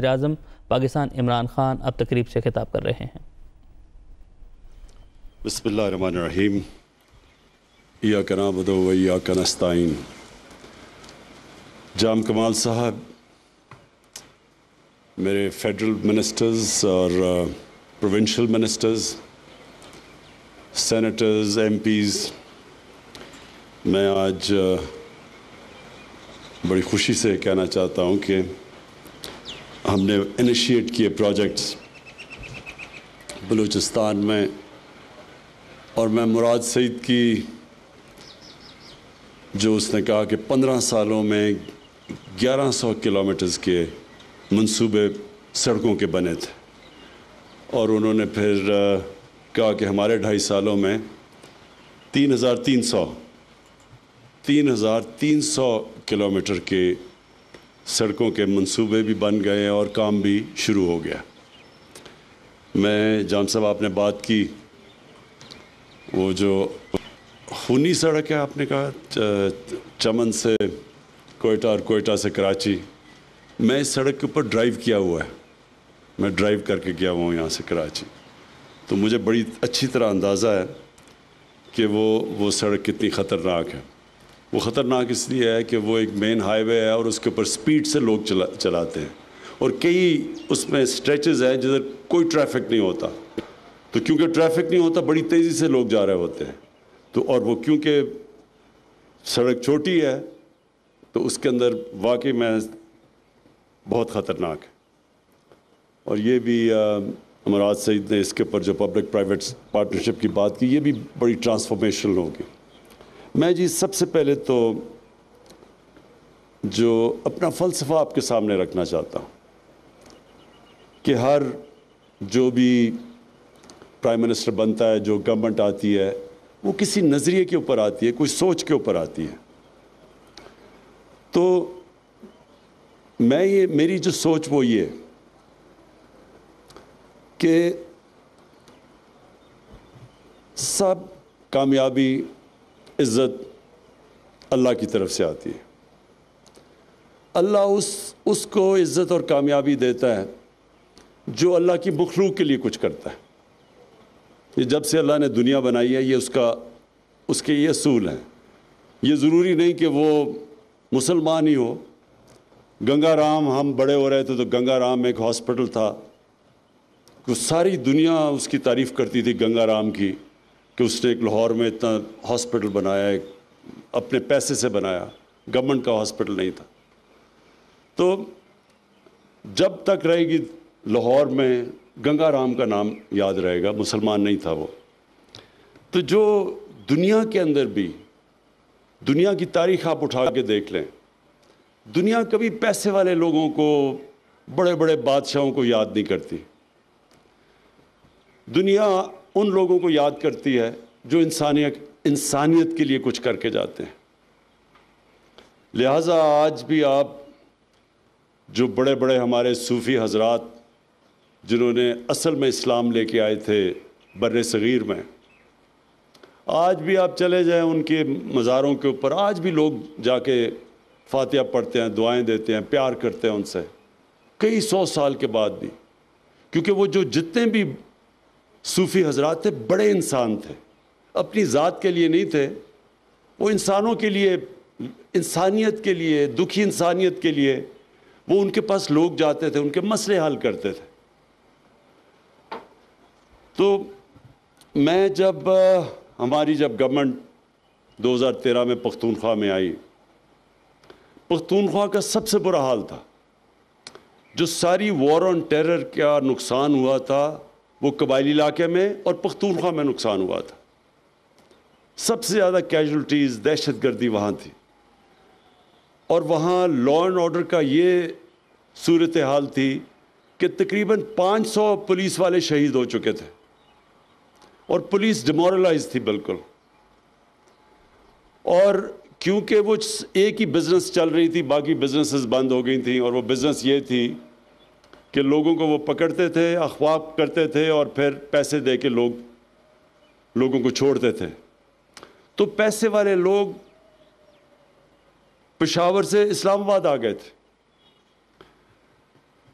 وزیراعظم پاکستان عمران خان اب تقریب سے خطاب کر رہے ہیں۔ بسم اللہ الرحمن الرحیم۔ ایاک نعبد و ایاک نستعین۔ جام کمال صاحب، میرے فیڈرل منسٹرز اور provincial ministers, senators, MPs, میں آج بڑی خوشی سے کہنا چاہتا ہوں کہ ہم نے انیشیٹ کیے پروجیکٹس بلوچستان میں، اور میں مراد سعید کی جو اس نے کہا کہ 15 سالوں میں 1100 کلومیٹرز کے منصوبے سڑکوں کے بنے تھے، اور انہوں نے پھر کہا کہ ہمارے 2.5 سالوں میں 3,300 کلومیٹر کے سڑکوں کے منصوبے بھی بن گئے اور کام بھی شروع ہو گیا۔ میں جام صاحب، آپ نے بات کی وہ جو خونی سڑک ہے، آپ نے کہا چمن سے کوئٹہ اور کوئٹہ سے کراچی، میں اس سڑک کے اوپر ڈرائیو کیا ہوا ہے، میں ڈرائیو کر کے گیا ہوا ہوں یہاں سے کراچی، تو مجھے بڑی اچھی طرح اندازہ ہے کہ وہ سڑک کتنی خطرناک ہے۔ وہ خطرناک اس لیے ہے کہ وہ ایک مین ہائی وے ہے اور اس کے اوپر سپیڈ سے لوگ چلاتے ہیں، اور کئی اس میں سٹریچز ہیں جدھر کوئی ٹریفک نہیں ہوتا، تو کیونکہ ٹریفک نہیں ہوتا بڑی تیزی سے لوگ جا رہے ہوتے ہیں، تو اور وہ کیونکہ سڑک چھوٹی ہے تو اس کے اندر واقعی میں بہت خطرناک ہے۔ اور یہ بھی مراد سعید نے اس کے اوپر جو پبلک پرائیویٹ پارٹنرشپ کی بات کی، یہ بھی بڑی ٹرانسفارمیشنل ہوگی۔ میں جی سب سے پہلے تو جو اپنا فلسفہ آپ کے سامنے رکھنا چاہتا ہوں کہ ہر جو بھی پرائم منسٹر بنتا ہے، جو گورنمنٹ آتی ہے، وہ کسی نظریے کے اوپر آتی ہے، کوئی سوچ کے اوپر آتی ہے۔ تو میری جو سوچ وہ یہ کہ سب کامیابی، عزت اللہ کی طرف سے آتی ہے۔ اللہ اس کو عزت اور کامیابی دیتا ہے جو اللہ کی مخلوق کے لیے کچھ کرتا ہے۔ یہ جب سے اللہ نے دنیا بنائی ہے، یہ اس کے یہ اصول ہیں۔ یہ ضروری نہیں کہ وہ مسلمان ہی ہو۔ گنگا رام، ہم بڑے ہو رہے تھے تو گنگا رام ایک ہاسپٹل تھا کہ ساری دنیا اس کی تعریف کرتی تھی، گنگا رام کی، کہ اس نے ایک لاہور میں اتنا ہاسپٹل بنایا، ایک اپنے پیسے سے بنایا، گورنمنٹ کا ہاسپٹل نہیں تھا۔ تو جب تک رہے گی لاہور میں گنگا رام کا نام یاد رہے گا، مسلمان نہیں تھا وہ۔ تو جو دنیا کے اندر بھی، دنیا کی تاریخ آپ اٹھا کے دیکھ لیں، دنیا کبھی پیسے والے لوگوں کو، بڑے بڑے بادشاہوں کو یاد نہیں کرتی۔ دنیا ان لوگوں کو یاد کرتی ہے جو انسانیت کے لیے کچھ کر کے جاتے ہیں۔ لہٰذا آج بھی آپ جو بڑے بڑے ہمارے صوفی حضرات جنہوں نے اصل میں اسلام لے کے آئے تھے بر صغیر میں، آج بھی آپ چلے جائیں ان کے مزاروں کے اوپر، آج بھی لوگ جا کے فاتحہ پڑھتے ہیں، دعائیں دیتے ہیں، پیار کرتے ہیں ان سے، کئی 100 سال کے بعد بھی، کیونکہ وہ جو جتنے بھی صوفی حضرات تھے بڑے انسان تھے، اپنی ذات کے لیے نہیں تھے، وہ انسانوں کے لیے، انسانیت کے لیے، دکھی انسانیت کے لیے وہ ان کے پاس لوگ جاتے تھے، ان کے مسئلے حل کرتے تھے۔ تو میں ہماری جب گورنمنٹ 2013 میں پختونخوا میں آئی، پختونخوا کا سب سے برا حال تھا۔ جو ساری وار آن ٹیرر کا نقصان ہوا تھا وہ قبائلی علاقے میں اور پختونخوا میں نقصان ہوا تھا۔ سب سے زیادہ کیجولٹیز، دہشت گردی وہاں تھی، اور وہاں لا اینڈ آرڈر کا یہ صورتحال تھی کہ تقریباً 500 پولیس والے شہید ہو چکے تھے، اور پولیس ڈیمورلائز تھی بالکل۔ اور کیونکہ وہ ایک ہی بزنس چل رہی تھی، باقی بزنسز بند ہو گئی تھیں، اور وہ بزنس یہ تھی کہ لوگوں کو وہ پکڑتے تھے، اغوا کرتے تھے، اور پھر پیسے دے کے لوگوں کو چھوڑتے تھے۔ تو پیسے والے لوگ پشاور سے اسلام آباد آ گئے تھے،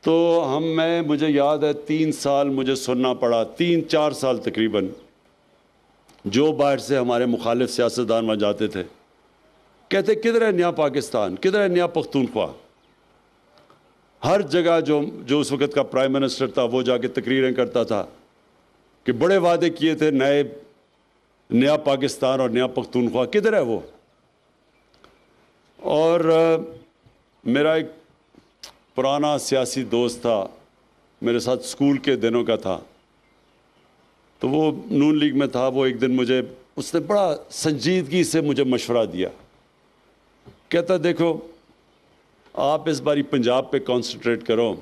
تو مجھے یاد ہے 3 سال مجھے سننا پڑا، 3-4 سال تقریباً، جو باہر سے ہمارے مخالف سیاستدان وہاں جاتے تھے، کہتے کدھر ہے نیا پاکستان، کدھر ہے نیا پختونخوا۔ ہر جگہ جو اس وقت کا پرائم منسٹر تھا وہ جا کے تقریریں کرتا تھا کہ بڑے وعدے کیے تھے نیا پاکستان اور نیا پختونخوا، کدھر ہے وہ۔ اور میرا ایک پرانا سیاسی دوست تھا، میرے ساتھ اسکول کے دنوں کا تھا، تو وہ نون لیگ میں تھا۔ وہ ایک دن اس نے بڑا سنجیدگی سے مجھے مشورہ دیا، کہتا دیکھو آپ اس باری پنجاب پہ کانسنٹریٹ کرو،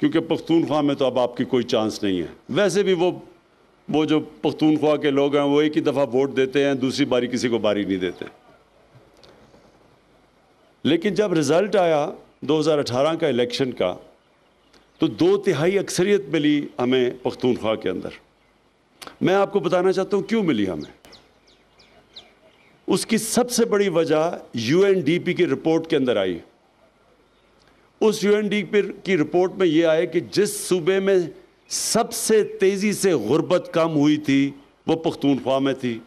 کیونکہ پختونخوا میں تو اب آپ کی کوئی چانس نہیں ہے۔ ویسے بھی وہ جو پختونخوا کے لوگ ہیں وہ ایک ہی دفعہ ووٹ دیتے ہیں، دوسری باری کسی کو باری نہیں دیتے۔ لیکن جب رزلٹ آیا 2018 کا الیکشن کا، تو 2/3 اکثریت ملی ہمیں پختونخوا کے اندر۔ میں آپ کو بتانا چاہتا ہوں کیوں ملی ہمیں۔ اس کی سب سے بڑی وجہ UNDP کی رپورٹ کے اندر آئی۔ اس UNDP کی رپورٹ میں یہ آئے کہ جس صوبے میں سب سے تیزی سے غربت کم ہوئی تھی وہ پختونخوا میں تھی۔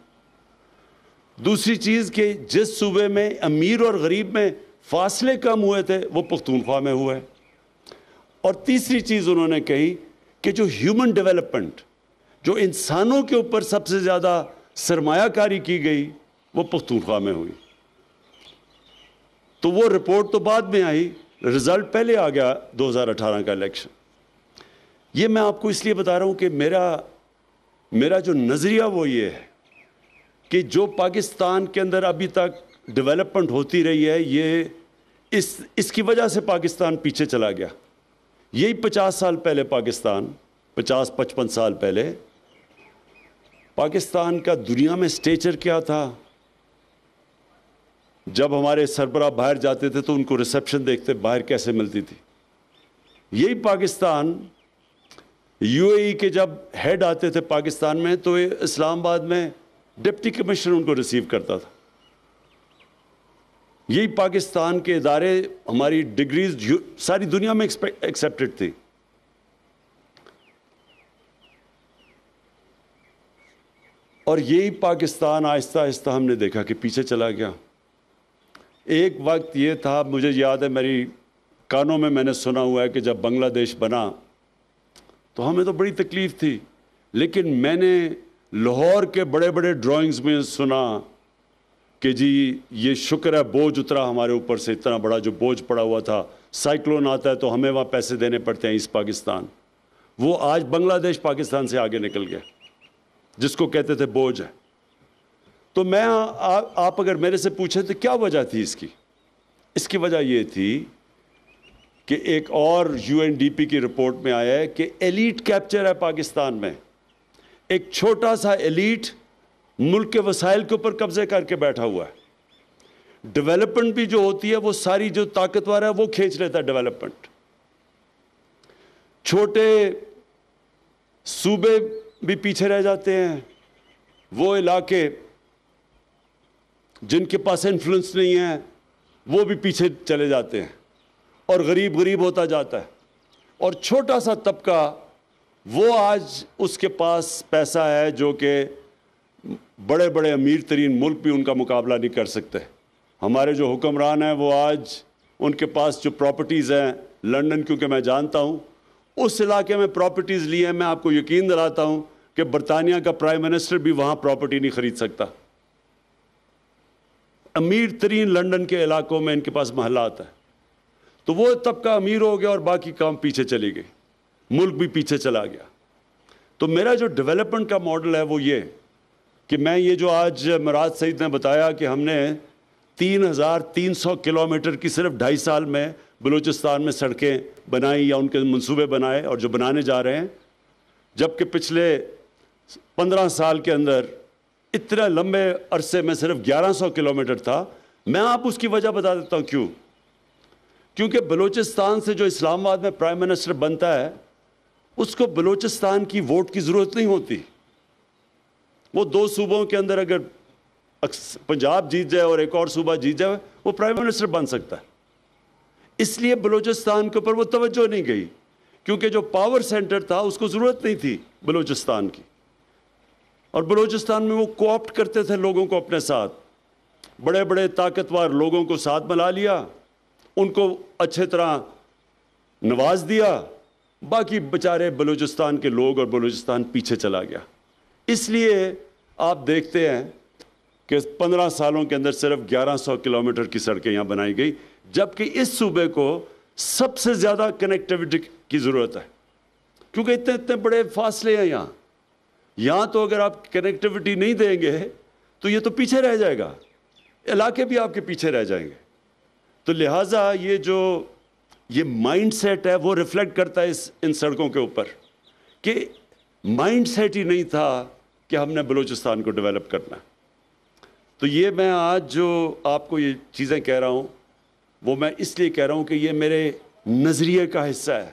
دوسری چیز کہ جس صوبے میں امیر اور غریب میں فاصلے کم ہوئے تھے وہ پختونخوا میں ہوئے۔ اور تیسری چیز انہوں نے کہی کہ جو ہیومن ڈیولپمنٹ، جو انسانوں کے اوپر سب سے زیادہ سرمایہ کاری کی گئی، وہ پختونخوا میں ہوئی۔ تو وہ رپورٹ تو بعد میں آئی، رزلٹ پہلے آ گیا 2018 کا الیکشن۔ یہ میں آپ کو اس لیے بتا رہا ہوں کہ میرا جو نظریہ وہ یہ ہے کہ جو پاکستان کے اندر ابھی تک ڈیولپمنٹ ہوتی رہی ہے، یہ اس کی وجہ سے پاکستان پیچھے چلا گیا۔ یہی 50 سال پہلے پاکستان، 50-55 سال پہلے پاکستان کا دنیا میں سٹیچر کیا تھا۔ جب ہمارے سربراہ باہر جاتے تھے تو ان کو ریسیپشن دیکھتے باہر کیسے ملتی تھی۔ یہی پاکستان UAE کے جب ہیڈ آتے تھے پاکستان میں تو اسلام آباد میں ڈپٹی کمشنر ان کو ریسیو کرتا تھا۔ یہی پاکستان کے ادارے، ہماری ڈگریز ساری دنیا میں ایکسیپٹڈ تھی۔ اور یہی پاکستان آہستہ آہستہ ہم نے دیکھا کہ پیچھے چلا گیا۔ ایک وقت یہ تھا، مجھے یاد ہے میری کانوں میں نے سنا ہوا ہے کہ جب بنگلہ دیش بنا تو ہمیں تو بڑی تکلیف تھی، لیکن میں نے لاہور کے بڑے بڑے ڈرائنگز میں سنا کہ جی یہ شکر ہے بوجھ اترا ہمارے اوپر سے، اتنا بڑا جو بوجھ پڑا ہوا تھا، سائیکلون آتا ہے تو ہمیں وہاں پیسے دینے پڑتے ہیں ایسٹ پاکستان۔ وہ آج بنگلہ دیش پاکستان سے آگے نکل گیا، جس کو کہتے تھے بوجھ ہے۔ تو آپ اگر میرے سے پوچھیں تو کیا وجہ تھی اس کی وجہ یہ تھی کہ ایک اور UNDP کی رپورٹ میں آیا ہے کہ ایلیٹ کیپچر ہے پاکستان میں۔ ایک چھوٹا سا ایلیٹ ملک کے وسائل کے اوپر قبضے کر کے بیٹھا ہوا ہے۔ ڈیولپمنٹ بھی جو ہوتی ہے وہ ساری جو طاقتور ہے وہ کھینچ لیتا ہے ڈیولپمنٹ۔ چھوٹے صوبے بھی پیچھے رہ جاتے ہیں، وہ علاقے جن کے پاس انفلوئنس نہیں ہے وہ بھی پیچھے چلے جاتے ہیں، اور غریب ہوتا جاتا ہے۔ اور چھوٹا سا طبقہ وہ آج اس کے پاس پیسہ ہے جو کہ بڑے بڑے امیر ترین ملک بھی ان کا مقابلہ نہیں کر سکتے۔ ہمارے جو حکمران ہیں وہ آج ان کے پاس جو پراپرٹیز ہیں، لنڈن کیونکہ میں جانتا ہوں اس علاقے میں پراپرٹیز لی ہیں، میں آپ کو یقین دلاتا ہوں کہ برطانیہ کا پرائم منسٹر بھی وہاں پراپرٹی نہیں خرید سکتا۔ امیر ترین لنڈن کے علاقوں میں ان کے پاس محلات ہیں۔ تو وہ طبقہ امیر ہو گیا اور باقی کام پیچھے چلی گئی، ملک بھی پیچھے چلا گیا۔ تو میرا جو ڈیولپمنٹ کا ماڈل ہے وہ یہ کہ میں یہ جو آج مراد سعید نے بتایا کہ ہم نے 3300 کلومیٹر کی صرف 2.5 سال میں بلوچستان میں سڑکیں بنائی یا ان کے منصوبے بنائے اور جو بنانے جا رہے ہیں، جبکہ پچھلے 15 سال کے اندر اتنے لمبے عرصے میں صرف 1100 کلومیٹر تھا۔ میں آپ اس کی وجہ بتا دیتا ہوں کیوں۔ کیونکہ بلوچستان سے جو اسلام آباد میں پرائم منسٹر بنتا ہے اس کو بلوچستان کی ووٹ کی ضرورت نہیں ہوتی۔ وہ 2 صوبوں کے اندر اگر پنجاب جیت جائے اور ایک اور صوبہ جیت جائے وہ پرائم منسٹر بن سکتا ہے۔ اس لیے بلوچستان کے اوپر وہ توجہ نہیں گئی، کیونکہ جو پاور سینٹر تھا اس کو ضرورت نہیں تھی بلوچستان کی، اور بلوچستان میں وہ کوآپٹ کرتے تھے لوگوں کو اپنے ساتھ، بڑے بڑے طاقتور لوگوں کو ساتھ ملا لیا، ان کو اچھے طرح نواز دیا، باقی بیچارے بلوچستان کے لوگ اور بلوچستان پیچھے چلا گیا۔ اس لیے آپ دیکھتے ہیں کہ 15 سالوں کے اندر صرف 1100 کلومیٹر کی سڑکیں یہاں بنائی گئی، جبکہ اس صوبے کو سب سے زیادہ کنیکٹیوٹی کی ضرورت ہے، کیونکہ اتنے بڑے فاصلے ہیں یہاں تو اگر آپ کنیکٹیوٹی نہیں دیں گے تو یہ تو پیچھے رہ جائے گا، علاقے بھی آپ کے پیچھے رہ جائیں گے۔ تو لہٰذا یہ مائنڈ سیٹ ہے وہ ریفلیکٹ کرتا ہے ان سڑکوں کے اوپر، کہ مائنڈ سیٹ ہی نہیں تھا کہ ہم نے بلوچستان کو ڈیولپ کرنا۔ تو یہ میں آج جو آپ کو یہ چیزیں کہہ رہا ہوں وہ میں اس لیے کہہ رہا ہوں کہ یہ میرے نظریے کا حصہ ہے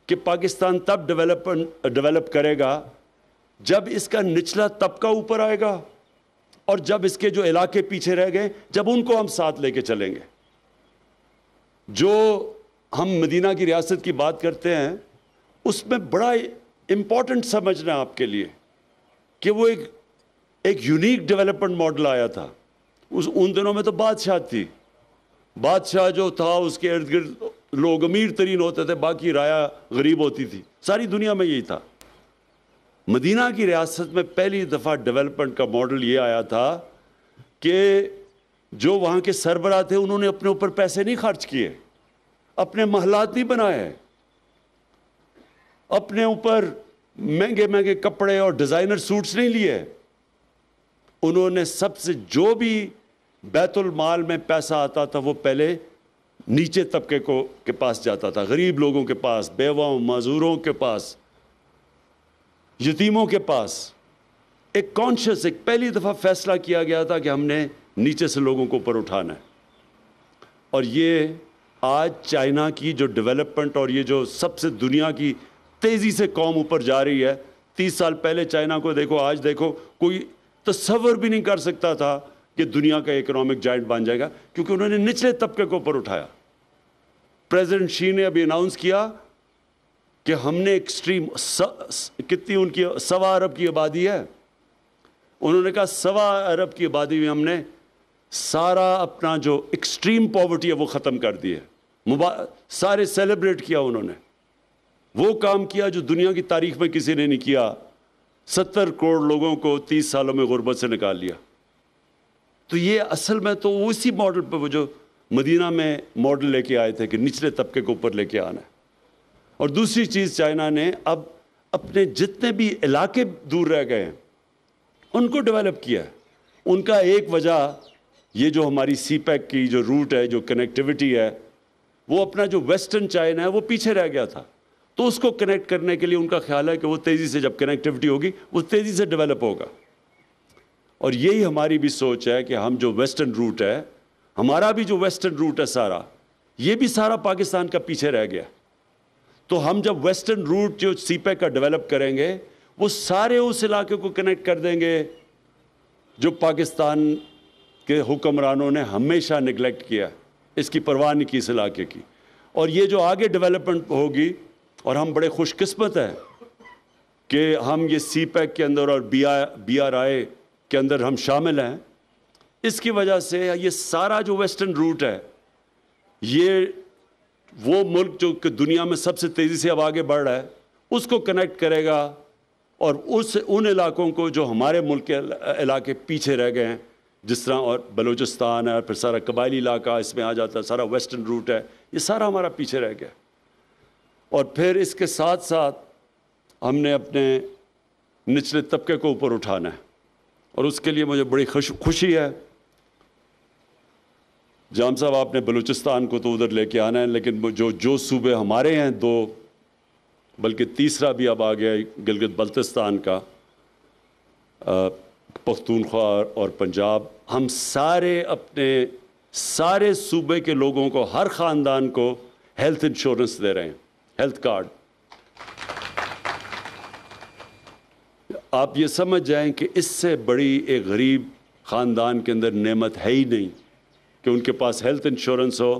کہ پاکستان تب ڈیولپ کرے گا جب اس کا نچلا طبقہ اوپر آئے گا، اور جب اس کے جو علاقے پیچھے رہ گئے جب ان کو ہم ساتھ لے کے چلیں گے۔ جو ہم مدینہ کی ریاست کی بات کرتے ہیں اس میں بڑا امپورٹنٹ سمجھنا آپ کے لیے کہ وہ ایک یونیک ڈیولپمنٹ ماڈل آیا تھا۔ ان دنوں میں تو بادشاہ تھی، بادشاہ جو تھا اس کے ارد گرد لوگ امیر ترین ہوتے تھے، باقی رعایا غریب ہوتی تھی، ساری دنیا میں یہی تھا۔ مدینہ کی ریاست میں پہلی دفعہ ڈیولپمنٹ کا ماڈل یہ آیا تھا کہ جو وہاں کے سربراہ تھے انہوں نے اپنے اوپر پیسے نہیں خرچ کیے، اپنے محلات نہیں بنائے، اپنے اوپر مہنگے مہنگے کپڑے اور ڈیزائنر سوٹس نہیں لیے، انہوں نے سب سے جو بھی بیت المال میں پیسہ آتا تھا وہ پہلے نیچے طبقے کے پاس جاتا تھا، غریب لوگوں کے پاس، بیواؤں معذوروں کے پاس، یتیموں کے پاس۔ ایک پہلی دفعہ فیصلہ کیا گیا تھا کہ ہم نے نیچے سے لوگوں کو اوپر اٹھانا ہے۔ اور یہ آج چائنا کی جو ڈیولپمنٹ اور یہ جو سب سے دنیا کی تیزی سے قوم اوپر جا رہی ہے، 30 سال پہلے چائنا کو دیکھو، آج دیکھو، کوئی تصور بھی نہیں کر سکتا تھا کہ دنیا کا اکنامک جائنٹ بن جائے گا، کیونکہ انہوں نے نچلے طبقے کو اوپر اٹھایا۔ پریزیڈنٹ شی نے ابھی اناؤنس کیا کہ ہم نے ایکسٹریم کتنی ان کی 1.25 ارب کی آبادی ہے، انہوں نے کہا 1.25 ارب کی آبادی میں ہم نے سارا اپنا جو ایکسٹریم پاورٹی ہے وہ ختم کر دی ہے، سارے سیلیبریٹ کیا انہوں نے، وہ کام کیا جو دنیا کی تاریخ میں کسی نے نہیں کیا، 70 کروڑ لوگوں کو 30 سالوں میں غربت سے نکال لیا۔ تو یہ اصل میں تو اسی ماڈل پہ وہ جو مدینہ میں ماڈل لے کے آئے تھے کہ نچلے طبقے کو اوپر لے کے آنا ہے۔ اور دوسری چیز چائنا نے اب اپنے جتنے بھی علاقے دور رہ گئے ہیں ان کو ڈیولپ کیا ہے۔ ان کا ایک وجہ یہ جو ہماری سی پیک کی جو روٹ ہے، جو کنیکٹیوٹی ہے، وہ اپنا جو ویسٹرن چائنا ہے وہ پیچھے رہ گیا تھا، تو اس کو کنیکٹ کرنے کے لیے ان کا خیال ہے کہ وہ تیزی سے جب کنیکٹیوٹی ہوگی وہ تیزی سے ڈیولپ ہوگا۔ اور یہی ہماری بھی سوچ ہے کہ ہم جو ویسٹرن روٹ ہے، ہمارا بھی جو ویسٹرن روٹ ہے سارا، یہ بھی سارا پاکستان کا پیچھے رہ گیا۔ تو ہم جب ویسٹرن روٹ جو سی پیک کا ڈیولپ کریں گے وہ سارے اس علاقے کو کنیکٹ کر دیں گے جو پاکستان کے حکمرانوں نے ہمیشہ نگلیکٹ کیا، اس کی پرواہ نہیں کی اس علاقے کی۔ اور یہ جو آگے ڈیولپمنٹ ہوگی، اور ہم بڑے خوش قسمت ہیں کہ ہم یہ سی پیک کے اندر اور بی آر آئی کے اندر ہم شامل ہیں، اس کی وجہ سے یہ سارا جو ویسٹرن روٹ ہے، یہ وہ ملک جو کہ دنیا میں سب سے تیزی سے اب آگے بڑھ رہا ہے اس کو کنیکٹ کرے گا، اور ان علاقوں کو جو ہمارے ملک کے علاقے پیچھے رہ گئے ہیں، جس طرح اور بلوچستان ہے، پھر سارا قبائلی علاقہ اس میں آ جاتا ہے، سارا ویسٹرن روٹ ہے، یہ سارا ہمارا پیچھے رہ گیا۔ اور پھر اس کے ساتھ ساتھ ہم نے اپنے نچلے طبقے کو اوپر اٹھانا ہے، اور اس کے لیے مجھے بڑی خوشی ہے۔ جام صاحب آپ نے بلوچستان کو تو ادھر لے کے آنا ہے، لیکن جو صوبے ہمارے ہیں 2، بلکہ تیسرا بھی اب آ گیا گلگت بلتستان کا، پختونخوا اور پنجاب، ہم سارے اپنے سارے صوبے کے لوگوں کو، ہر خاندان کو ہیلتھ انشورنس دے رہے ہیں، ہیلتھ کارڈ۔ آپ یہ سمجھ جائیں کہ اس سے بڑی ایک غریب خاندان کے اندر نعمت ہے ہی نہیں کہ ان کے پاس ہیلتھ انشورنس ہو،